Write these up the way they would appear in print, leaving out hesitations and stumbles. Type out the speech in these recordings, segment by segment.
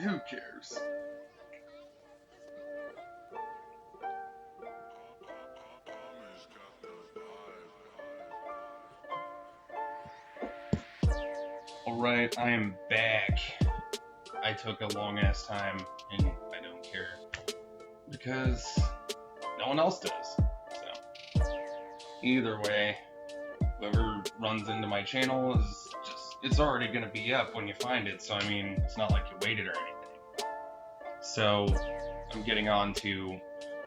Who cares? Alright, I am back. I took a long ass time, and I don't care. Because no one else does. So, either way, whoever runs into my channel is just, it's already gonna be up when you find it, so I mean, it's not like you waited or anything. So, I'm getting on to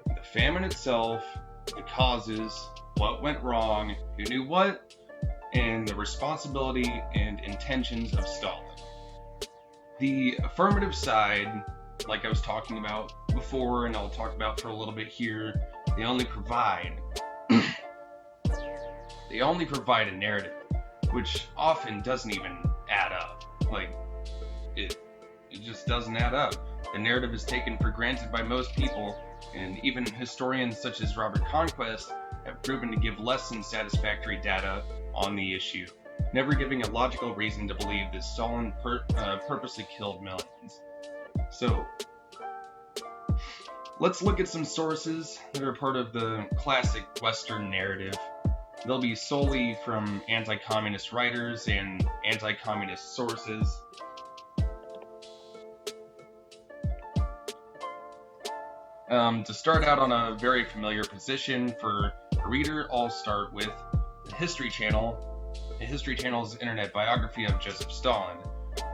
the famine itself, the causes, what went wrong, who knew what, and the responsibility and intentions of Stalin. The affirmative side, like I was talking about before, and I'll talk about for a little bit here, they only provide a narrative, which often doesn't even add up. Like, it just doesn't add up. The narrative is taken for granted by most people, and even historians such as Robert Conquest have proven to give less than satisfactory data on the issue, never giving a logical reason to believe that Stalin purposely killed millions. So, let's look at some sources that are part of the classic Western narrative. They'll be solely from anti-communist writers and anti-communist sources. To start out on a very familiar position for a reader, I'll start with the History Channel. The History Channel's internet biography of Joseph Stalin.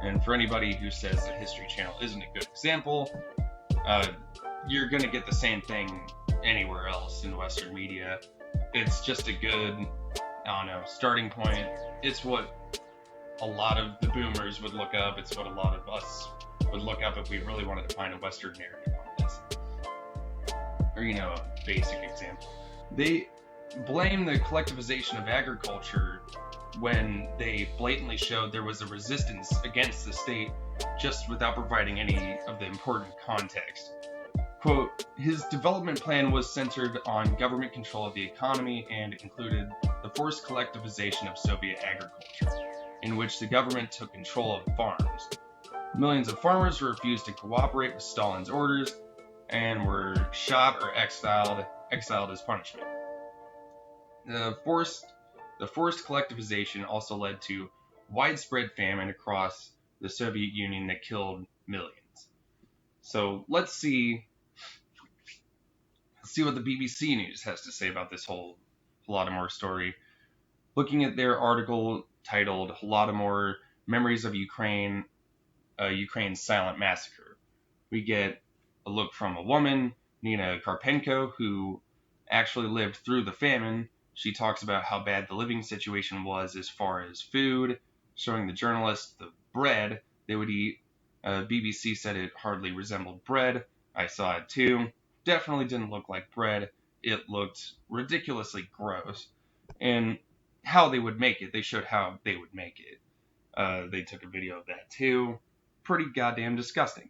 And for anybody who says the History Channel isn't a good example, you're going to get the same thing anywhere else in Western media. It's just a good, starting point. It's what a lot of the boomers would look up. It's what a lot of us would look up if we really wanted to find a Western narrative on this. Or, a basic example. They blame the collectivization of agriculture when they blatantly showed there was a resistance against the state just without providing any of the important context. Quote, his development plan was centered on government control of the economy and included the forced collectivization of Soviet agriculture, in which the government took control of farms. Millions of farmers refused to cooperate with Stalin's orders and were shot or exiled as punishment. The forced collectivization also led to widespread famine across the Soviet Union that killed millions. So let's see what the BBC News has to say about this whole Holodomor story. Looking at their article titled Holodomor, Memories of Ukraine's Silent Massacre, we get a look from a woman, Nina Karpenko, who actually lived through the famine. She talks about how bad the living situation was as far as food, showing the journalist the bread they would eat. BBC said it hardly resembled bread. I saw it too. Definitely didn't look like bread. It looked ridiculously gross. And how they would make it, they showed how they would make it. They took a video of that too. Pretty goddamn disgusting.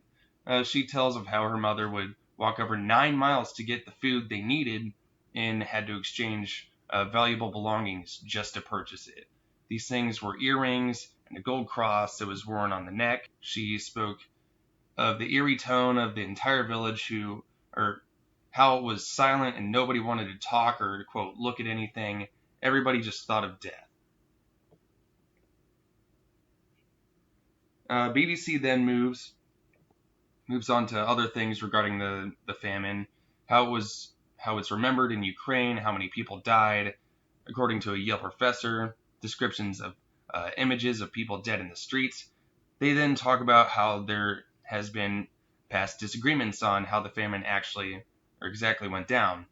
She tells of how her mother would walk over 9 miles to get the food they needed and had to exchange valuable belongings just to purchase it. These things were earrings and a gold cross that was worn on the neck. She spoke of the eerie tone of the entire village how it was silent and nobody wanted to talk or, quote, look at anything. Everybody just thought of death. BBC then moves on to other things regarding the famine, how it's remembered in Ukraine, how many people died, according to a Yale professor, descriptions of images of people dead in the streets. They then talk about how there has been past disagreements on how the famine actually or exactly went down.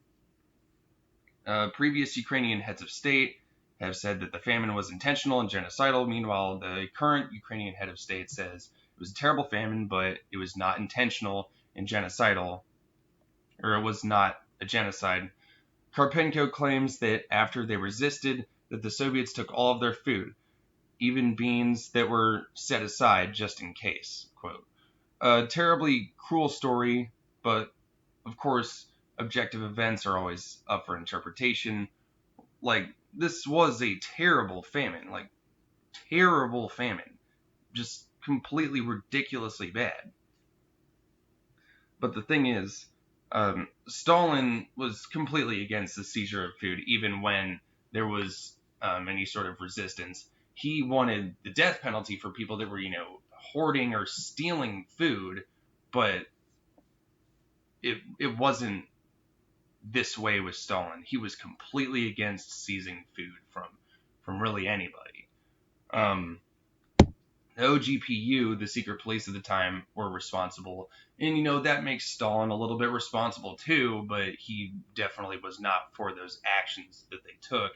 Previous Ukrainian heads of state have said that the famine was intentional and genocidal. Meanwhile, the current Ukrainian head of state says it was a terrible famine, but it was not intentional and genocidal, or it was not a genocide. Karpenko claims that after they resisted, that the Soviets took all of their food, even beans that were set aside just in case. Quote, a terribly cruel story, but of course, objective events are always up for interpretation. Like, this was a terrible famine. Just completely ridiculously bad. But the thing is, Stalin was completely against the seizure of food, even when there was any sort of resistance. He wanted the death penalty for people that were, hoarding or stealing food, but it wasn't this way with Stalin. He was completely against seizing food from really anybody. The OGPU, the secret police at the time, were responsible. And, that makes Stalin a little bit responsible too, but he definitely was not for those actions that they took.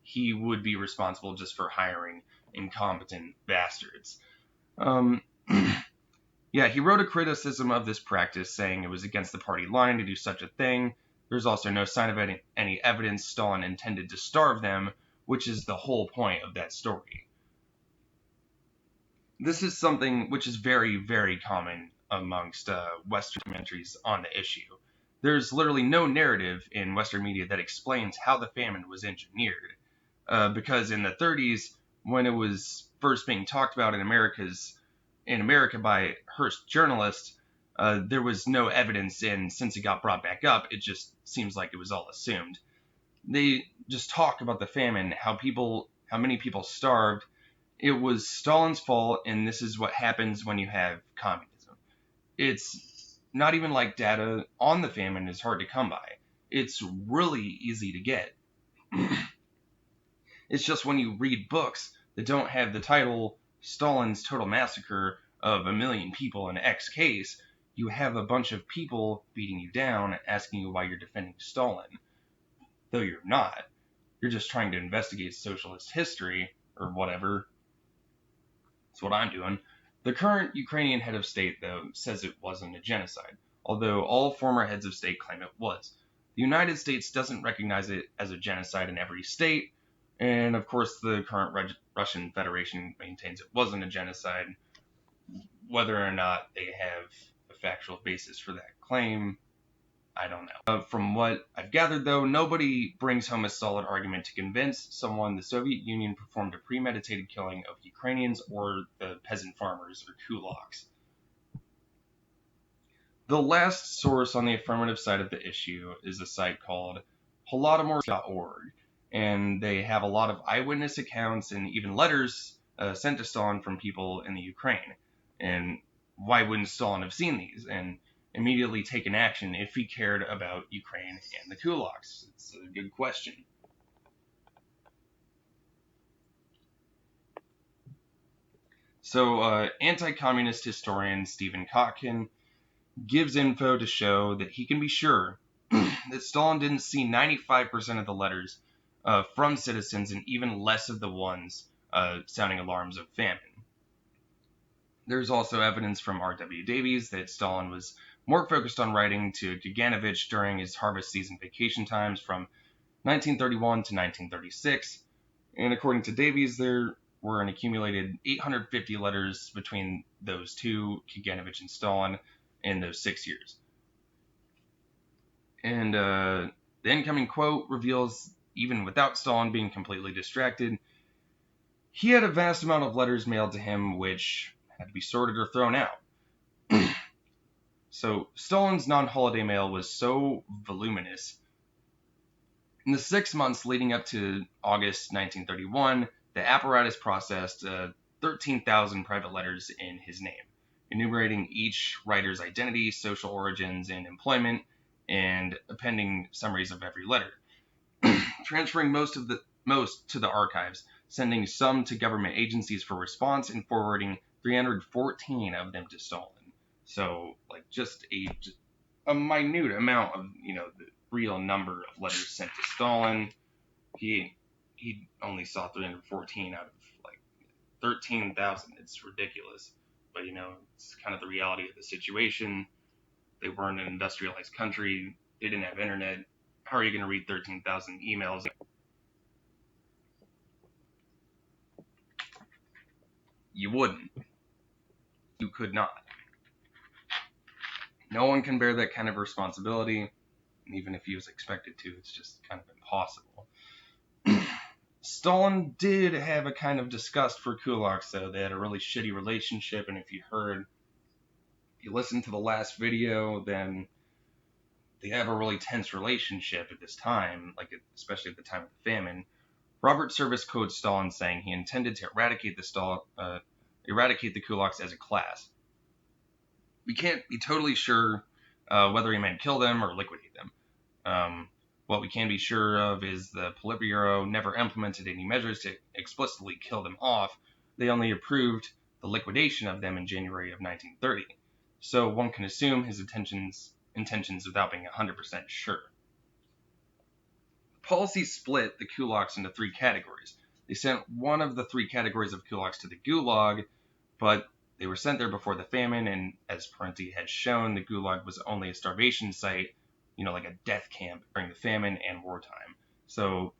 He would be responsible just for hiring incompetent bastards. Yeah, he wrote a criticism of this practice, saying it was against the party line to do such a thing. There's also no sign of any evidence Stalin intended to starve them, which is the whole point of that story. This is something which is very, very common amongst Western documentaries on the issue. There's literally no narrative in Western media that explains how the famine was engineered. Because in the 30s, when it was first being talked about in America by Hearst journalists, there was no evidence, and since it got brought back up, it just seems like it was all assumed. They just talk about the famine, how many people starved. It was Stalin's fault, and this is what happens when you have communism. It's not even like data on the famine is hard to come by. It's really easy to get. It's just when you read books that don't have the title Stalin's Total Massacre of 1 million people in X case, you have a bunch of people beating you down, asking you why you're defending Stalin. Though you're not. You're just trying to investigate socialist history, or whatever. That's what I'm doing. The current Ukrainian head of state, though, says it wasn't a genocide, although all former heads of state claim it was. The United States doesn't recognize it as a genocide in every state, and of course the current Russian Federation maintains it wasn't a genocide. Whether or not they have a factual basis for that claim, I don't know. From what I've gathered, though, nobody brings home a solid argument to convince someone the Soviet Union performed a premeditated killing of Ukrainians or the peasant farmers or kulaks. The last source on the affirmative side of the issue is a site called holodomor.org, and they have a lot of eyewitness accounts and even letters sent to Stalin from people in the Ukraine. And why wouldn't Stalin have seen these and immediately taken action if he cared about Ukraine and the kulaks? It's a good question. So, anti-communist historian Stephen Kotkin gives info to show that he can be sure that Stalin didn't see 95% of the letters from citizens and even less of the ones sounding alarms of famine. There's also evidence from R.W. Davies that Stalin was more focused on writing to Kaganovich during his harvest season vacation times from 1931 to 1936. And according to Davies, there were an accumulated 850 letters between those two, Kaganovich and Stalin, in those 6 years. And the incoming quote reveals, even without Stalin being completely distracted, he had a vast amount of letters mailed to him which had to be sorted or thrown out. So Stalin's non-holiday mail was so voluminous. In the 6 months leading up to August 1931, the apparatus processed 13,000 private letters in his name, enumerating each writer's identity, social origins, and employment, and appending summaries of every letter, transferring most to the archives, sending some to government agencies for response, and forwarding 314 of them to Stalin. So, just a minute amount of, the real number of letters sent to Stalin. He only saw 314 out of 13,000. It's ridiculous, but it's kind of the reality of the situation. They weren't an industrialized country. They didn't have internet. How are you going to read 13,000 emails? You wouldn't. You could not. No one can bear that kind of responsibility, and even if he was expected to, it's just kind of impossible. Stalin did have a kind of disgust for kulaks, though. They had a really shitty relationship, and if you heard If you listen to the last video, then they have a really tense relationship at this time, like especially at the time of the famine. Robert Service quotes Stalin saying he intended to eradicate the kulaks as a class. We can't be totally sure whether he meant kill them or liquidate them. What we can be sure of is the Politburo never implemented any measures to explicitly kill them off. They only approved the liquidation of them in January of 1930. So one can assume his intentions without being 100% sure. Policy split the kulaks into three categories. They sent one of the three categories of kulaks to the Gulag, but they were sent there before the famine, and as Parenti had shown, the Gulag was only a starvation site, like a death camp during the famine and wartime. So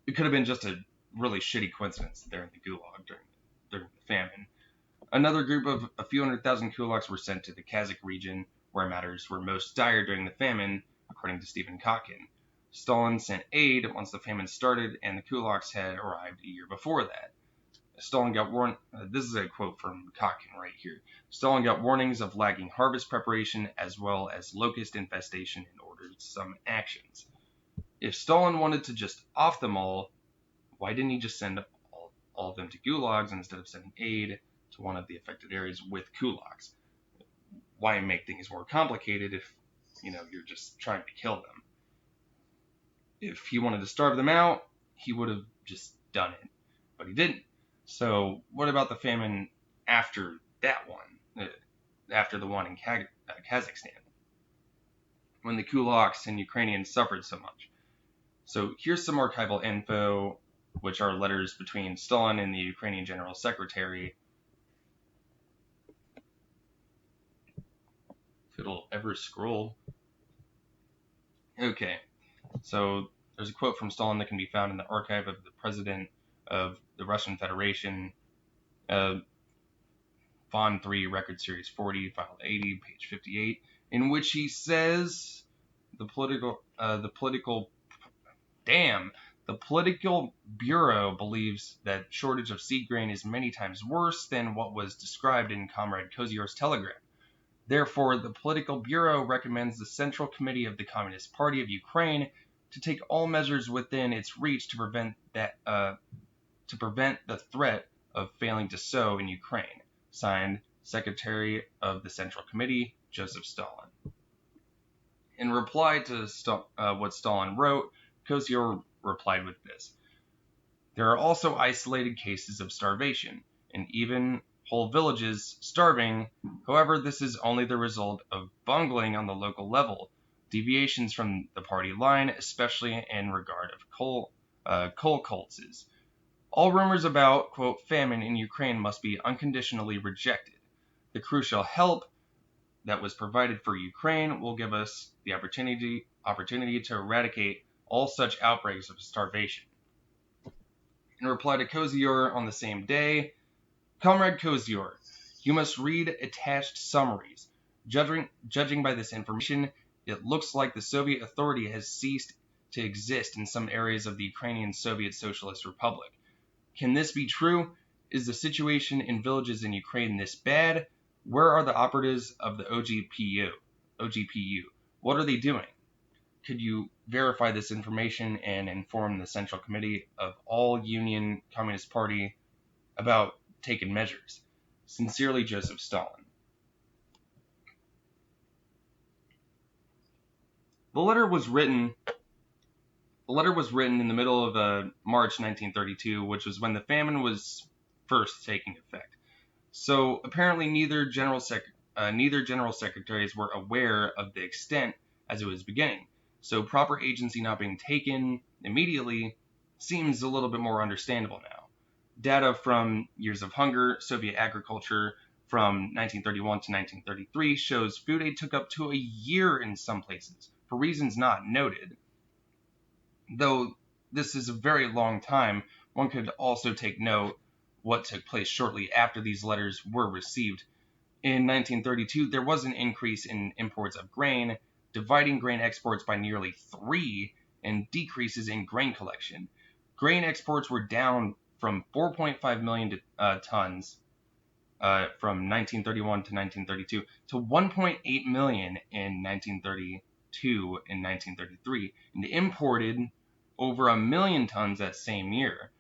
it could have been just a really shitty coincidence that they're in the Gulag during the famine. Another group of a few 100,000 kulaks were sent to the Kazakh region, where matters were most dire during the famine, according to Stephen Kotkin. Stalin sent aid once the famine started, and the kulaks had arrived a year before that. Stalin got warned. This is a quote from Kotkin right here. Stalin got warnings of lagging harvest preparation as well as locust infestation and ordered some actions. If Stalin wanted to just off them all, why didn't he just send all of them to gulags instead of sending aid to one of the affected areas with kulaks? Why make things more complicated if you're just trying to kill them? If he wanted to starve them out, he would have just done it, but he didn't. So what about the famine after that one, after the one in Kazakhstan, when the kulaks and Ukrainians suffered so much? So here's some archival info, which are letters between Stalin and the Ukrainian General Secretary. If it'll ever scroll. Okay, so there's a quote from Stalin that can be found in the archive of the President of the Russian Federation, Von 3, Record Series 40, File 80, page 58, in which he says the political bureau believes that shortage of seed grain is many times worse than what was described in Comrade Kozior's telegram. Therefore, the political bureau recommends the Central Committee of the Communist Party of Ukraine to take all measures within its reach to prevent the threat of failing to sow in Ukraine. Signed, Secretary of the Central Committee, Joseph Stalin. In reply to what Stalin wrote, Kozior replied with this: there are also isolated cases of starvation, and even whole villages starving. However, this is only the result of bungling on the local level, deviations from the party line, especially in regard of coal colts. All rumors about, quote, famine in Ukraine must be unconditionally rejected. The crucial help that was provided for Ukraine will give us the opportunity to eradicate all such outbreaks of starvation. In reply to Kozior on the same day, Comrade Kozior, you must read attached summaries. Judging by this information, it looks like the Soviet authority has ceased to exist in some areas of the Ukrainian Soviet Socialist Republic. Can this be true? Is the situation in villages in Ukraine this bad? Where are the operatives of the OGPU? What are they doing? Could you verify this information and inform the Central Committee of all Union Communist Party about taken measures? Sincerely, Joseph Stalin. The letter was written in the middle of March 1932, which was when the famine was first taking effect. So apparently neither general secretaries were aware of the extent as it was beginning. So proper agency not being taken immediately seems a little bit more understandable now. Data from Years of Hunger, Soviet Agriculture from 1931 to 1933 shows food aid took up to a year in some places, for reasons not noted. Though this is a very long time, one could also take note what took place shortly after these letters were received. In 1932, there was an increase in imports of grain, dividing grain exports by nearly 3, and decreases in grain collection. Grain exports were down from 4.5 million tons from 1931 to 1932 to 1.8 million in 1932 and 1933, and imported over 1 million tons that same year.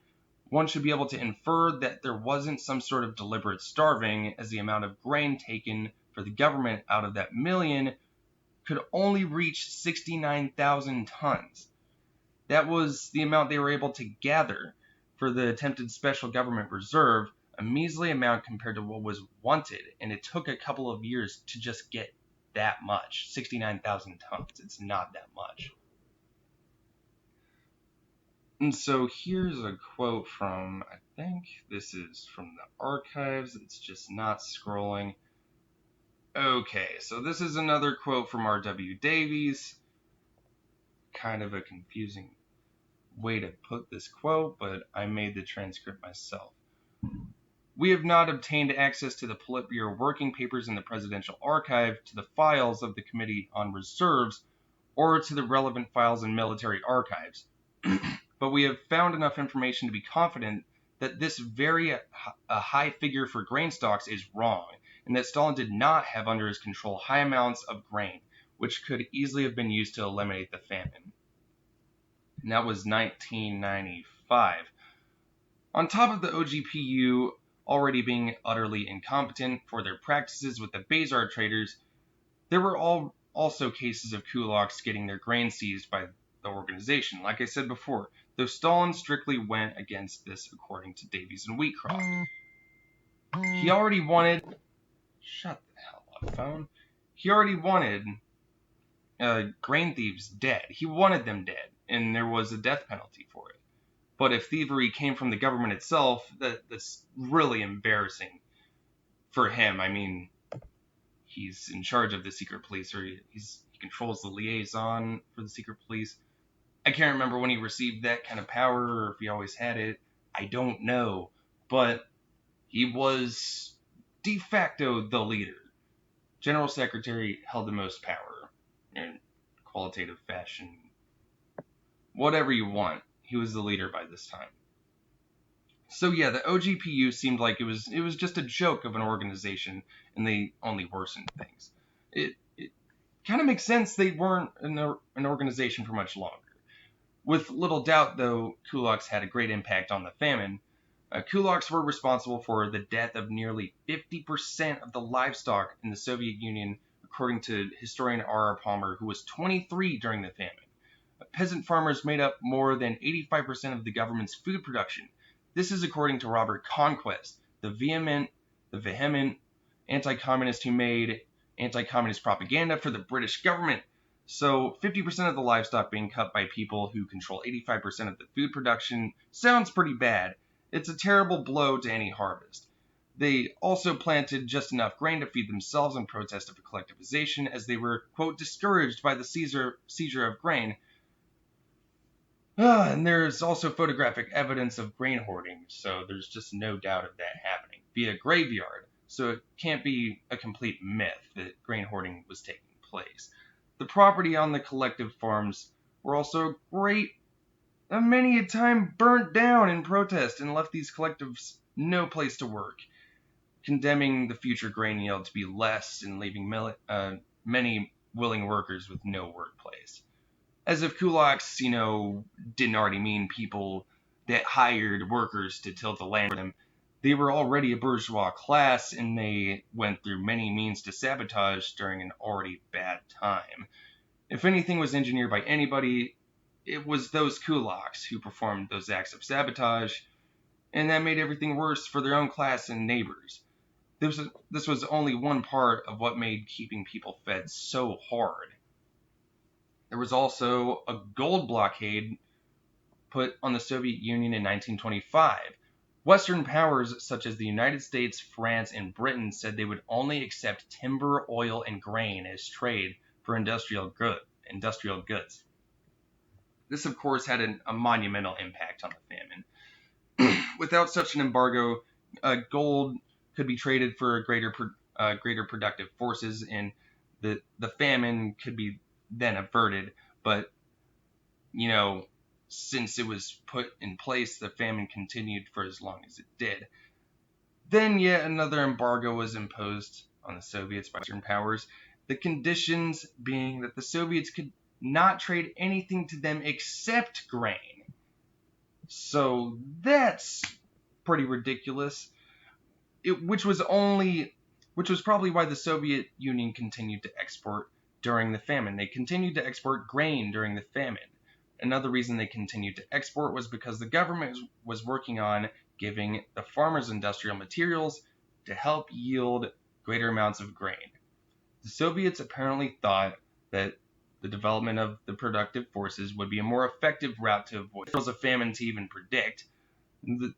One should be able to infer that there wasn't some sort of deliberate starving, as the amount of grain taken for the government out of that million could only reach 69,000 tons. That was the amount they were able to gather for the attempted special government reserve, a measly amount compared to what was wanted, and it took a couple of years to just get that much, 69,000 tons. It's not that much. And so here's a quote from, I think this is from the archives, it's just not scrolling. Okay, so this is another quote from R.W. Davies. Kind of a confusing way to put this quote, but I made the transcript myself. We have not obtained access to the Politburo working papers in the Presidential Archive, to the files of the Committee on Reserves, or to the relevant files in military archives. But we have found enough information to be confident that this very high figure for grain stocks is wrong, and that Stalin did not have under his control high amounts of grain, which could easily have been used to eliminate the famine. And that was 1995. On top of the OGPU already being utterly incompetent for their practices with the Bazar traders, there were also cases of kulaks getting their grain seized by the organization. Like I said before, though Stalin strictly went against this according to Davies and Wheatcroft. He already wanted... Shut the hell up, phone. He already wanted grain thieves dead. He wanted them dead, and there was a death penalty for it. But if thievery came from the government itself, that's really embarrassing for him. I mean, he's in charge of the secret police, or he controls the liaison for the secret police. I can't remember when he received that kind of power, or if he always had it. I don't know. But he was de facto the leader. General Secretary held the most power in qualitative fashion. Whatever you want. He was the leader by this time. So yeah, the OGPU seemed like it was just a joke of an organization, and they only worsened things. It kind of makes sense they weren't an organization for much longer. With little doubt, though, kulaks had a great impact on the famine. Kulaks were responsible for the death of nearly 50% of the livestock in the Soviet Union, according to historian R.R. Palmer, who was 23 during the famine. Peasant farmers made up more than 85% of the government's food production. This is according to Robert Conquest, the vehement anti-communist who made anti-communist propaganda for the British government. So 50% of the livestock being cut by people who control 85% of the food production sounds pretty bad. It's a terrible blow to any harvest. They also planted just enough grain to feed themselves in protest of collectivization, as they were, quote, discouraged by the seizure of grain. And there's also photographic evidence of grain hoarding, so there's just no doubt of that happening via graveyard. So it can't be a complete myth that grain hoarding was taking place. The property on the collective farms were also many a time burnt down in protest and left these collectives no place to work, condemning the future grain yield to be less and leaving many willing workers with no workplace. As if kulaks, didn't already mean people that hired workers to till the land for them. They were already a bourgeois class, and they went through many means to sabotage during an already bad time. If anything was engineered by anybody, it was those kulaks who performed those acts of sabotage, and that made everything worse for their own class and neighbors. This was only one part of what made keeping people fed so hard. There was also a gold blockade put on the Soviet Union in 1925. Western powers such as the United States, France, and Britain said they would only accept timber, oil, and grain as trade for industrial goods. This, of course, had a monumental impact on the famine. Without such an embargo, gold could be traded for greater productive forces, and the famine could be then averted. But, since it was put in place, the famine continued for as long as it did. Then yet another embargo was imposed on the Soviets by Western powers, the conditions being that the Soviets could not trade anything to them except grain. So that's pretty ridiculous. Which was probably why the Soviet Union continued to export during the famine. They continued to export grain during the famine. Another reason they continued to export was because the government was working on giving the farmers industrial materials to help yield greater amounts of grain. The Soviets apparently thought that the development of the productive forces would be a more effective route to avoid a famine to even predict.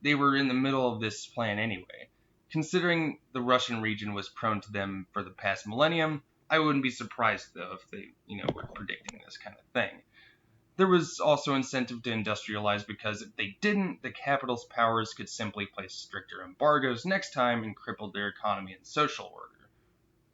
They were in the middle of this plan anyway. Considering the Russian region was prone to them for the past millennium, I wouldn't be surprised though if they, were predicting this kind of thing. There was also incentive to industrialize because if they didn't, the capital's powers could simply place stricter embargoes next time and cripple their economy and social order.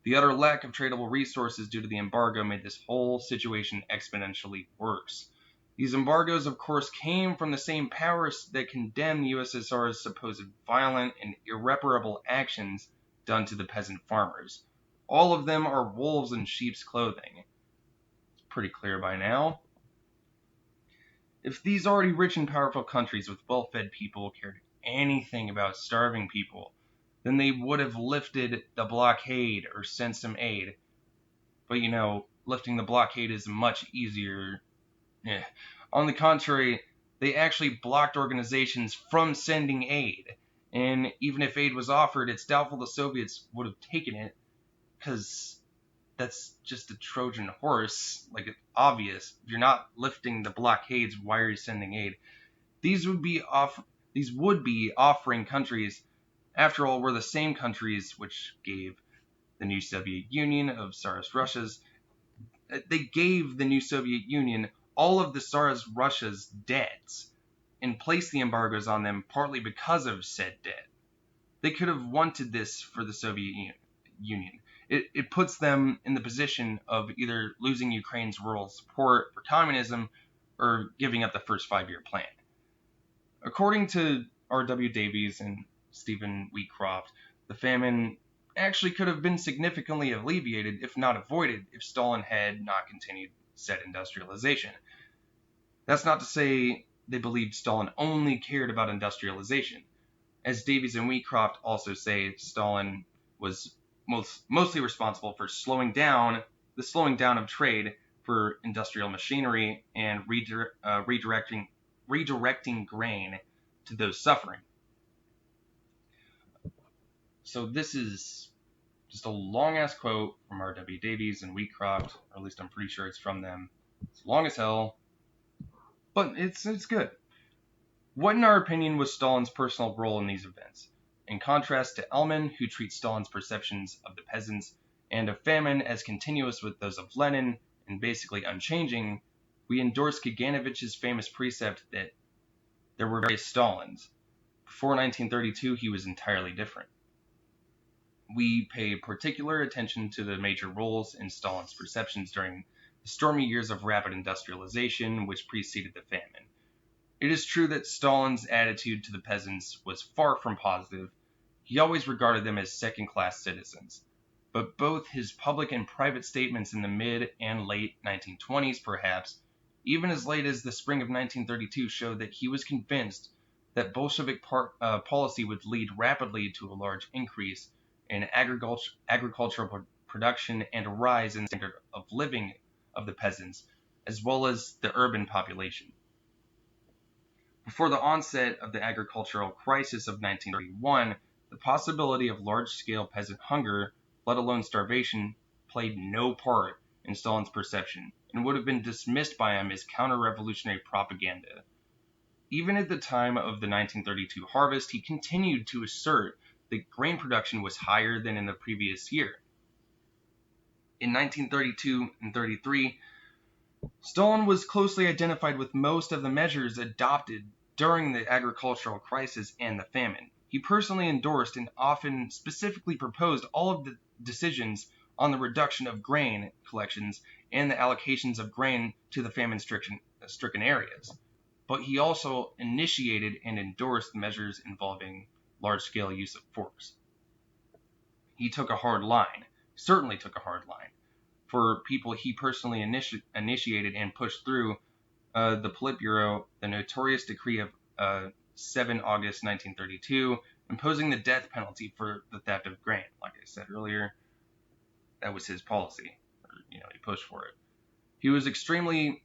The utter lack of tradable resources due to the embargo made this whole situation exponentially worse. These embargoes, of course, came from the same powers that condemned the USSR's supposed violent and irreparable actions done to the peasant farmers. All of them are wolves in sheep's clothing. It's pretty clear by now. If these already rich and powerful countries with well-fed people cared anything about starving people, then they would have lifted the blockade or sent some aid. But lifting the blockade is much easier. On the contrary, they actually blocked organizations from sending aid. And even if aid was offered, it's doubtful the Soviets would have taken it, because that's just a Trojan horse. Like, it's obvious. If you're not lifting the blockades, why are you sending aid? These would be offering countries, after all, were the same countries which gave the new Soviet Union of Tsarist Russia's. They gave the new Soviet Union all of the Tsarist Russia's debts and placed the embargoes on them partly because of said debt. They could have wanted this for the Soviet Union. It puts them in the position of either losing Ukraine's rural support for communism or giving up the first 5-year plan. According to R.W. Davies and Stephen Wheatcroft, the famine actually could have been significantly alleviated, if not avoided, if Stalin had not continued said industrialization. That's not to say they believed Stalin only cared about industrialization. As Davies and Wheatcroft also say, Stalin was mostly responsible for slowing down of trade for industrial machinery and redirecting grain to those suffering. So this is just a long-ass quote from R.W. Davies and Wheatcroft, or at least I'm pretty sure it's from them. It's long as hell, but it's good. What, in our opinion, was Stalin's personal role in these events? In contrast to Elman, who treats Stalin's perceptions of the peasants and of famine as continuous with those of Lenin and basically unchanging, we endorse Kaganovich's famous precept that there were various Stalins. Before 1932, he was entirely different. We pay particular attention to the major roles in Stalin's perceptions during the stormy years of rapid industrialization which preceded the famine. It is true that Stalin's attitude to the peasants was far from positive. He always regarded them as second-class citizens. But both his public and private statements in the mid and late 1920s, perhaps, even as late as the spring of 1932, showed that he was convinced that Bolshevik policy would lead rapidly to a large increase in agricultural production and a rise in the standard of living of the peasants, as well as the urban population. Before the onset of the agricultural crisis of 1931, the possibility of large-scale peasant hunger, let alone starvation, played no part in Stalin's perception and would have been dismissed by him as counter-revolutionary propaganda. Even at the time of the 1932 harvest, he continued to assert that grain production was higher than in the previous year. In 1932 and 33, Stalin was closely identified with most of the measures adopted during the agricultural crisis and the famine. He personally endorsed and often specifically proposed all of the decisions on the reduction of grain collections and the allocations of grain to the famine-stricken areas. But he also initiated and endorsed measures involving large-scale use of force. He took a hard line, certainly took a hard line. For people he personally initiated and pushed through the Politburo, the notorious decree of 7 August 1932, imposing the death penalty for the theft of grain. Like I said earlier, that was his policy. He pushed for it. He was extremely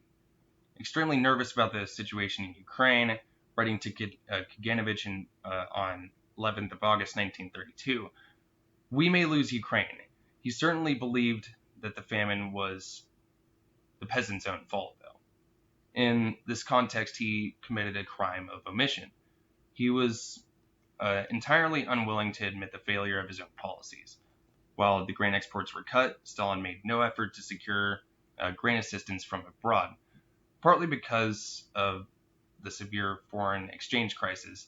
nervous about the situation in Ukraine, writing to Kaganovich on 11th of August 1932. We may lose Ukraine. He certainly believed that the famine was the peasants' own fault, though. In this context, he committed a crime of omission. He was entirely unwilling to admit the failure of his own policies. While the grain exports were cut, Stalin made no effort to secure grain assistance from abroad, partly because of the severe foreign exchange crisis,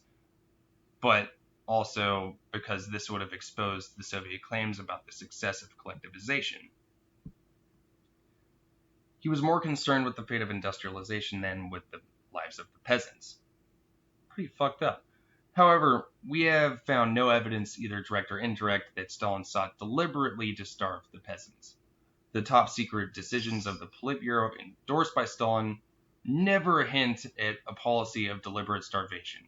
but also because this would have exposed the Soviet claims about the success of collectivization. He was more concerned with the fate of industrialization than with the lives of the peasants. Pretty fucked up. However, we have found no evidence, either direct or indirect, that Stalin sought deliberately to starve the peasants. The top secret decisions of the Politburo, endorsed by Stalin, never hint at a policy of deliberate starvation.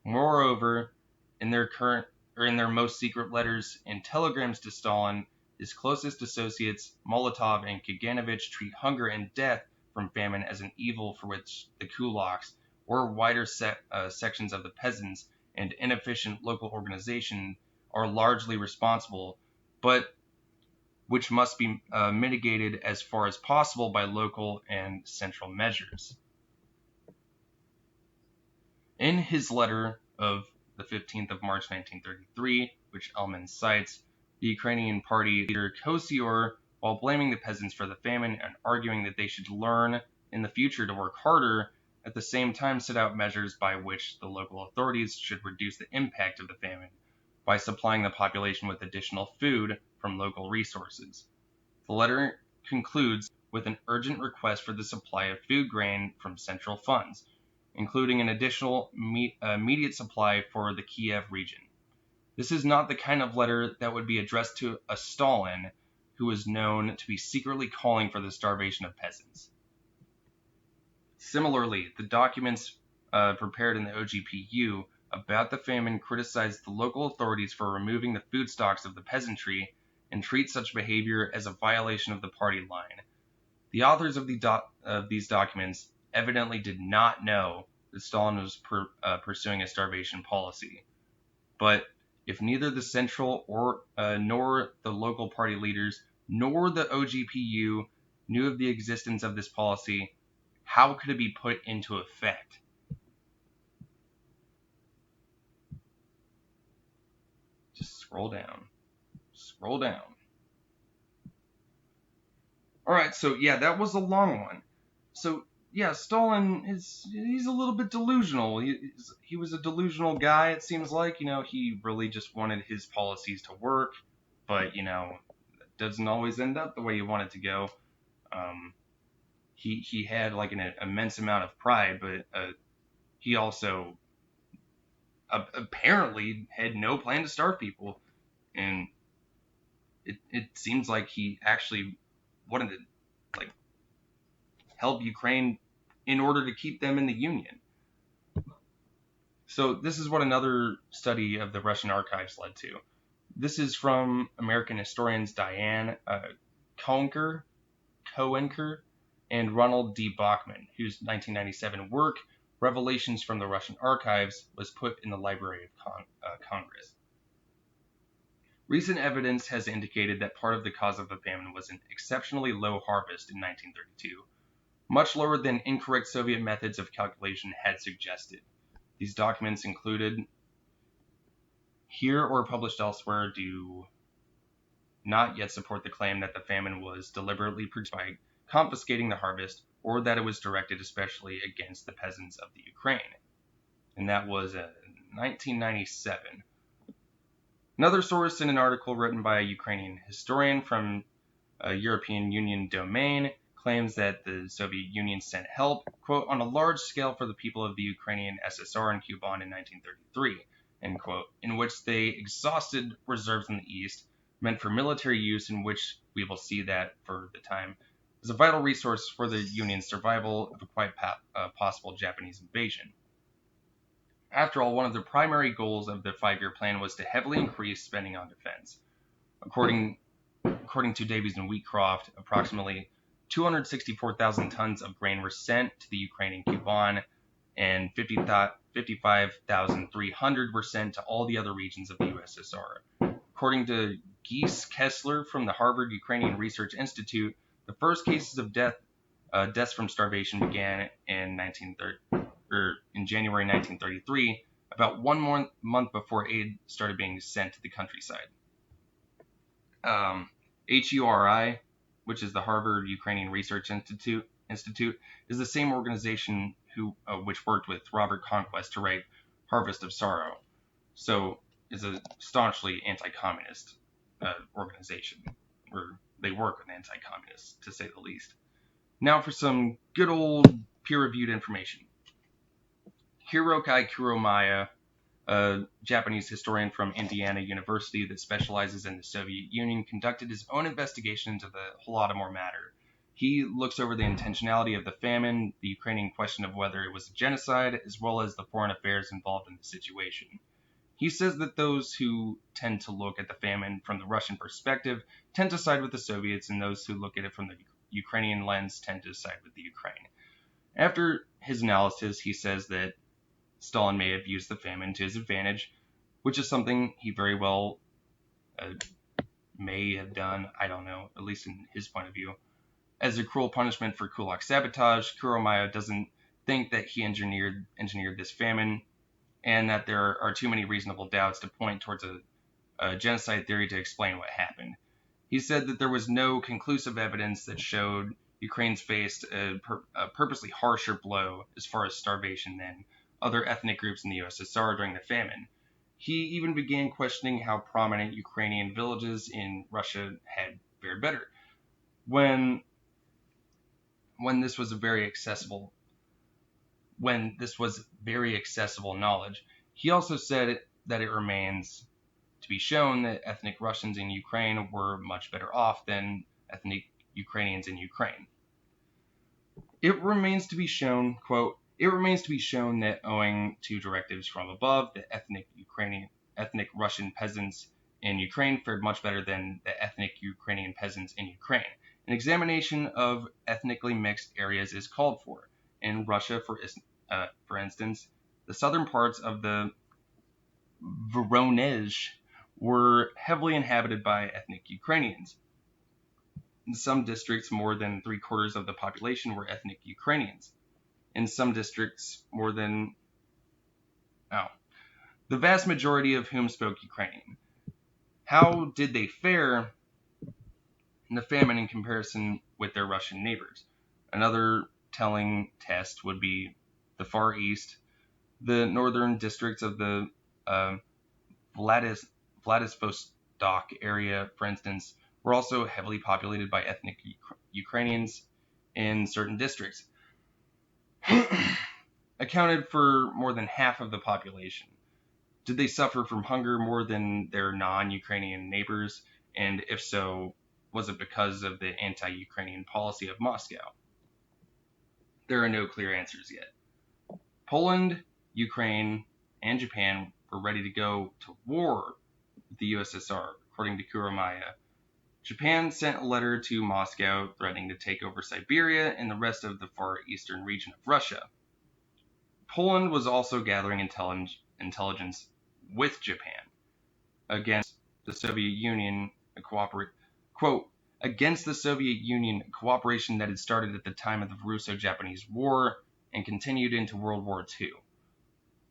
Moreover, in their most secret letters and telegrams to Stalin, his closest associates, Molotov and Kaganovich, treat hunger and death from famine as an evil for which the kulaks, or wider sections of the peasants, and inefficient local organization are largely responsible, but which must be mitigated as far as possible by local and central measures. In his letter of the 15th of March 1933, which Elman cites, the Ukrainian party leader Kosior, while blaming the peasants for the famine and arguing that they should learn in the future to work harder, at the same time set out measures by which the local authorities should reduce the impact of the famine by supplying the population with additional food from local resources. The letter concludes with an urgent request for the supply of food grain from central funds, including an additional immediate supply for the Kiev region. This is not the kind of letter that would be addressed to a Stalin, who was known to be secretly calling for the starvation of peasants. Similarly, the documents prepared in the OGPU about the famine criticized the local authorities for removing the food stocks of the peasantry and treat such behavior as a violation of the party line. The authors of these documents evidently did not know that Stalin was pursuing a starvation policy. But if neither the central nor the local party leaders nor the OGPU knew of the existence of this policy, how could it be put into effect? Just scroll down. Scroll down. Alright, so yeah, that was a long one. So yeah, Stalin he's a little bit delusional. He was a delusional guy, it seems like. He really just wanted his policies to work, but it doesn't always end up the way you want it to go. He had like an immense amount of pride, but he also apparently had no plan to starve people, and it seems like he actually wanted to help Ukraine in order to keep them in the Union. So this is what another study of the Russian archives led to. This is from American historians Diane Koenker and Ronald D. Bachman, whose 1997 work, Revelations from the Russian Archives, was put in the Library of Congress. Recent evidence has indicated that part of the cause of the famine was an exceptionally low harvest in 1932, much lower than incorrect Soviet methods of calculation had suggested. These documents included here or published elsewhere do not yet support the claim that the famine was deliberately produced by confiscating the harvest, or that it was directed especially against the peasants of the Ukraine. And that was 1997. Another source in an article written by a Ukrainian historian from a European Union domain claims that the Soviet Union sent help, quote, on a large scale for the people of the Ukrainian SSR and Kuban in 1933, end quote, in which they exhausted reserves in the East, meant for military use, in which we will see that for the time, is a vital resource for the Union's survival of a quite possible Japanese invasion. After all, one of the primary goals of the 5-year plan was to heavily increase spending on defense. According to Davies and Wheatcroft, approximately 264,000 tons of grain were sent to the Ukraine and Kuban, and 55,300 were sent to all the other regions of the USSR. According to Geese Kessler from the Harvard Ukrainian Research Institute, the first cases of deaths from starvation began in January 1933, about 1 month before aid started being sent to the countryside. HURI, which is the Harvard Ukrainian Research Institute, is the same organization which worked with Robert Conquest to write Harvest of Sorrow. So is a staunchly anti-communist organization, or they work with anti-communists, to say the least. Now for some good old peer-reviewed information. Hiroki Kuromaya, a Japanese historian from Indiana University that specializes in the Soviet Union, conducted his own investigation into the Holodomor matter. He looks over the intentionality of the famine, the Ukrainian question of whether it was a genocide, as well as the foreign affairs involved in the situation. He says that those who tend to look at the famine from the Russian perspective tend to side with the Soviets, and those who look at it from the Ukrainian lens tend to side with the Ukraine. After his analysis, he says that Stalin may have used the famine to his advantage, which is something he very well may have done, I don't know, at least in his point of view. As a cruel punishment for Kulak sabotage, Kuromaya doesn't think that he engineered this famine, and that there are too many reasonable doubts to point towards a genocide theory to explain what happened. He said that there was no conclusive evidence that showed Ukraine's faced a purposely harsher blow as far as starvation than other ethnic groups in the USSR during the famine. He even began questioning how prominent Ukrainian villages in Russia had fared better, when this was very accessible knowledge. He also said that it remains to be shown that ethnic Russians in Ukraine were much better off than ethnic Ukrainians in Ukraine. It remains to be shown, quote, "It remains to be shown that owing to directives from above, the ethnic Russian peasants in Ukraine fared much better than the ethnic Ukrainian peasants in Ukraine. An examination of ethnically mixed areas is called for. In Russia, for instance, the southern parts of the Voronezh were heavily inhabited by ethnic Ukrainians. In some districts, more than 3/4 of the population were ethnic Ukrainians. In some districts, the vast majority of whom spoke Ukrainian. How did they fare in the famine in comparison with their Russian neighbors? Another telling test would be the Far East. The northern districts of the Vladivostok area, for instance, were also heavily populated by ethnic Ukrainians in certain districts, accounted for more than half of the population. Did they suffer from hunger more than their non-Ukrainian neighbors? And if so, was it because of the anti-Ukrainian policy of Moscow? There are no clear answers yet. Poland, Ukraine, and Japan were ready to go to war with the USSR, according to Kuromaya. Japan sent a letter to Moscow threatening to take over Siberia and the rest of the far eastern region of Russia. Poland was also gathering intelligence with Japan against the Soviet Union, against the Soviet Union, cooperation that had started at the time of the Russo-Japanese War and continued into World War II.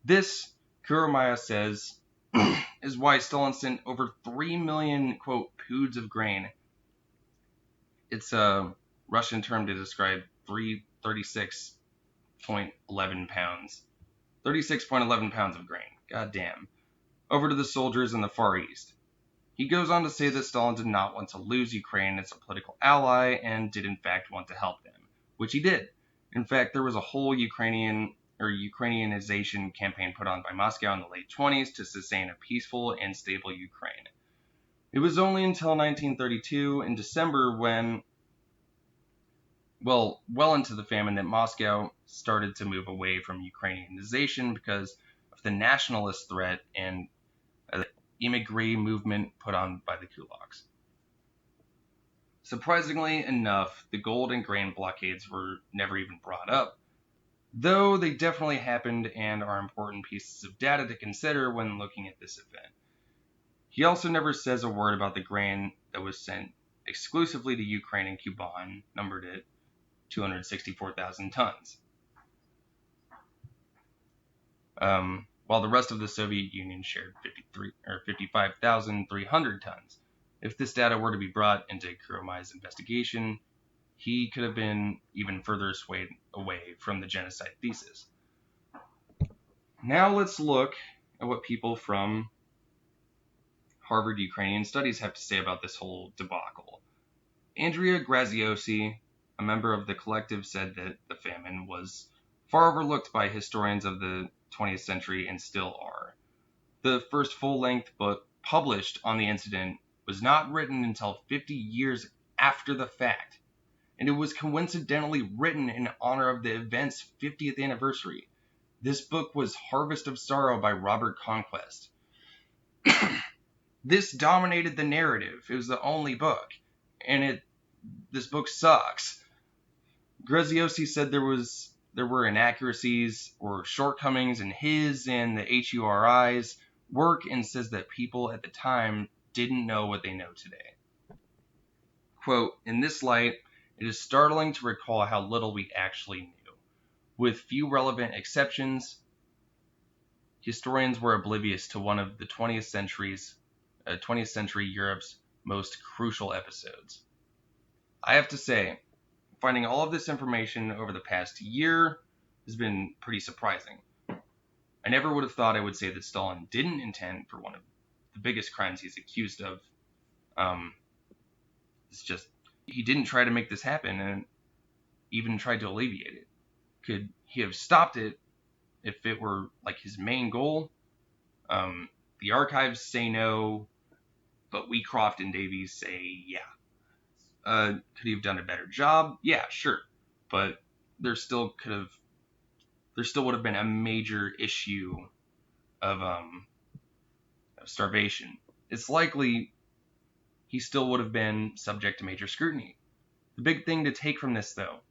This, Kuromaya says, is why Stalin sent over 3 million, quote, poods of grain. It's a Russian term to describe 36.11 pounds. 36.11 pounds of grain. God damn. Over to the soldiers in the Far East. He goes on to say that Stalin did not want to lose Ukraine as a political ally and did in fact want to help them, which he did. In fact, there was a whole Ukrainian Ukrainianization campaign put on by Moscow in the late 20s to sustain a peaceful and stable Ukraine. It was only until 1932 in December when, well into the famine, that Moscow started to move away from Ukrainianization because of the nationalist threat and the immigrant movement put on by the kulaks. Surprisingly enough, the gold and grain blockades were never even brought up, though they definitely happened and are important pieces of data to consider when looking at this event. He also never says a word about the grain that was sent exclusively to Ukraine and Kuban, numbered at 264,000 tons, while the rest of the Soviet Union shared 55,300 tons. If this data were to be brought into Kuromai's investigation, he could have been even further swayed away from the genocide thesis. Now let's look at what people from Harvard Ukrainian Studies have to say about this whole debacle. Andrea Graziosi, a member of the collective, said that the famine was far overlooked by historians of the 20th century and still are. The first full-length book published on the incident was not written until 50 years after the fact, and it was coincidentally written in honor of the event's 50th anniversary. This book was Harvest of Sorrow by Robert Conquest. This dominated the narrative. It was the only book, and this book sucks. Graziosi said there were inaccuracies or shortcomings in his and the HURI's work, and says that people at the time didn't know what they know today. Quote, "In this light, it is startling to recall how little we actually knew. With few relevant exceptions, historians were oblivious to one of the 20th century Europe's most crucial episodes." I have to say, finding all of this information over the past year has been pretty surprising. I never would have thought I would say that Stalin didn't intend for one of the biggest crimes he's accused of. It's just, he didn't try to make this happen and even tried to alleviate it. Could he have stopped it if it were like his main goal? The archives say no, but Wheatcroft and Davies say yeah. Could he have done a better job? Yeah, sure. But there still would have been a major issue of starvation. It's likely he still would have been subject to major scrutiny. The big thing to take from this, though,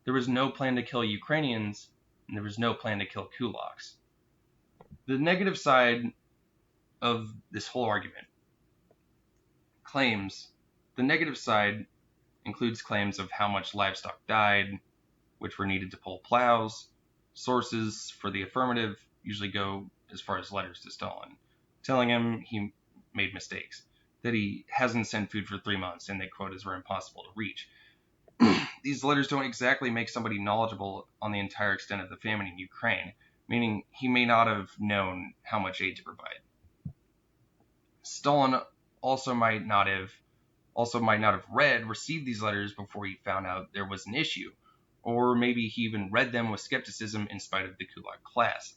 there was no plan to kill Ukrainians, and there was no plan to kill kulaks. The negative side of this whole argument includes claims of how much livestock died, which were needed to pull plows. Sources for the affirmative usually go as far as letters to Stalin, telling him he made mistakes, that he hasn't sent food for 3 months, and that quotas were impossible to reach. These letters don't exactly make somebody knowledgeable on the entire extent of the famine in Ukraine, meaning he may not have known how much aid to provide. Stalin also might not have received these letters before he found out there was an issue, or maybe he even read them with skepticism in spite of the kulak class.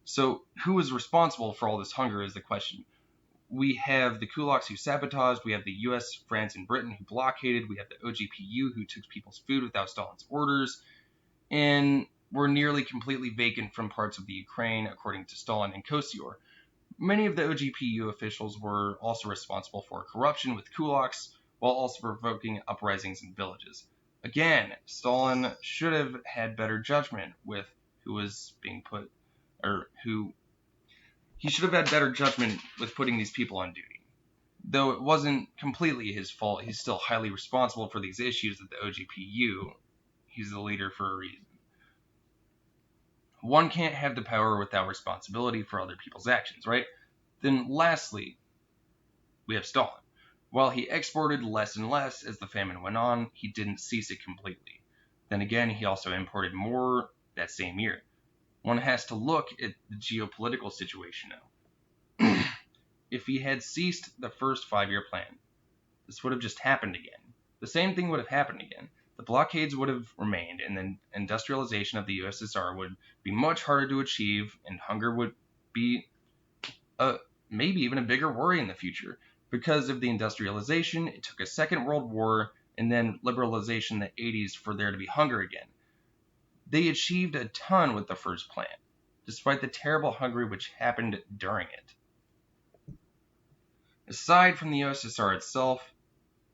So who was responsible for all this hunger is the question. We have the kulaks who sabotaged, we have the US, France, and Britain who blockaded, we have the OGPU who took people's food without Stalin's orders, and were nearly completely vacant from parts of the Ukraine, according to Stalin and Kostyur. Many of the OGPU officials were also responsible for corruption with kulaks, while also provoking uprisings in villages. Again, Stalin should have had better judgment with he should have had better judgment with putting these people on duty. Though it wasn't completely his fault, he's still highly responsible for these issues at the OGPU. He's the leader for a reason. One can't have the power without responsibility for other people's actions, right? Then lastly, we have Stalin. While he exported less and less as the famine went on, he didn't cease it completely. Then again, he also imported more that same year. One has to look at the geopolitical situation now. If he had ceased the first 5-year plan, this would have just happened again. The same thing would have happened again. the blockades would have remained, and the industrialization of the USSR would be much harder to achieve, and hunger would be maybe even a bigger worry in the future. Because of the industrialization, it took a Second World War and then liberalization in the 80s for there to be hunger again. They achieved a ton with the first plan, despite the terrible hunger which happened during it. Aside from the USSR itself,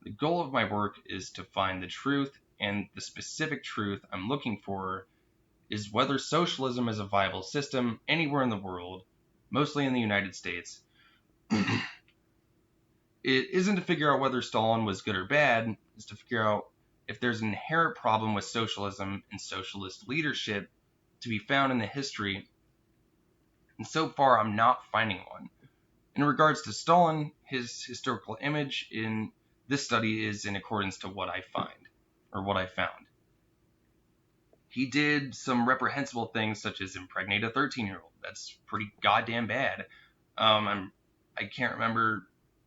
the goal of my work is to find the truth, and the specific truth I'm looking for is whether socialism is a viable system anywhere in the world, mostly in the United States. It isn't to figure out whether Stalin was good or bad, it's to figure out if there's an inherent problem with socialism and socialist leadership to be found in the history, and so far I'm not finding one. In regards to Stalin, his historical image in this study is in accordance to what I found. He did some reprehensible things such as impregnate a 13-year-old. That's pretty goddamn bad. I can't remember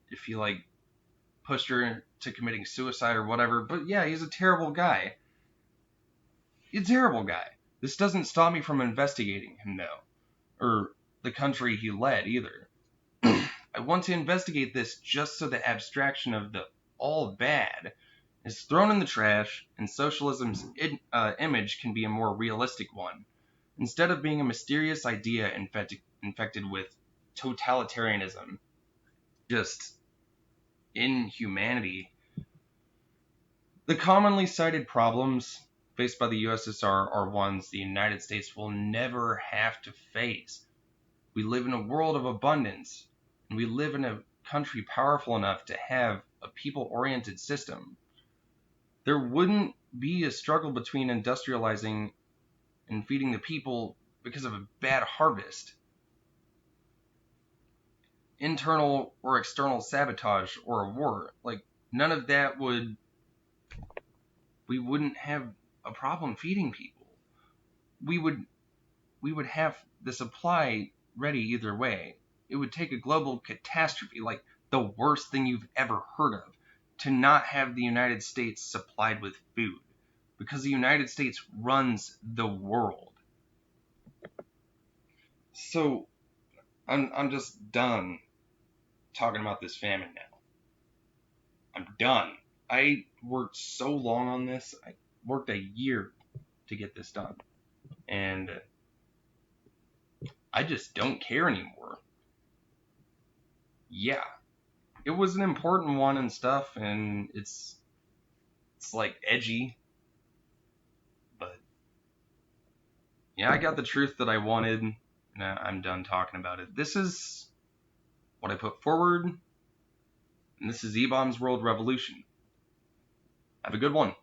if he pushed her to committing suicide or whatever, but yeah, he's a terrible guy. He's a terrible guy. This doesn't stop me from investigating him though, or the country he led either. I want to investigate this just so the abstraction of the all bad is thrown in the trash and socialism's image can be a more realistic one, instead of being a mysterious idea infected with totalitarianism, just inhumanity. The commonly cited problems faced by the USSR are ones the United States will never have to face. We live in a world of abundance, and we live in a country powerful enough to have a people-oriented system. There wouldn't be a struggle between industrializing and feeding the people because of a bad harvest. Internal or external sabotage or a war, none of that we wouldn't have a problem feeding people. We would have the supply ready either way. It would take a global catastrophe, like the worst thing you've ever heard of, to not have the United States supplied with food, because the United States runs the world. So I'm just done talking about this famine now. I'm done. I worked so long on this. I worked a year to get this done. And I just don't care anymore. Yeah. It was an important one and stuff, and it's edgy. But yeah, I got the truth that I wanted, and I'm done talking about it. This is what I put forward, and this is E-Bomb's World Revolution. Have a good one.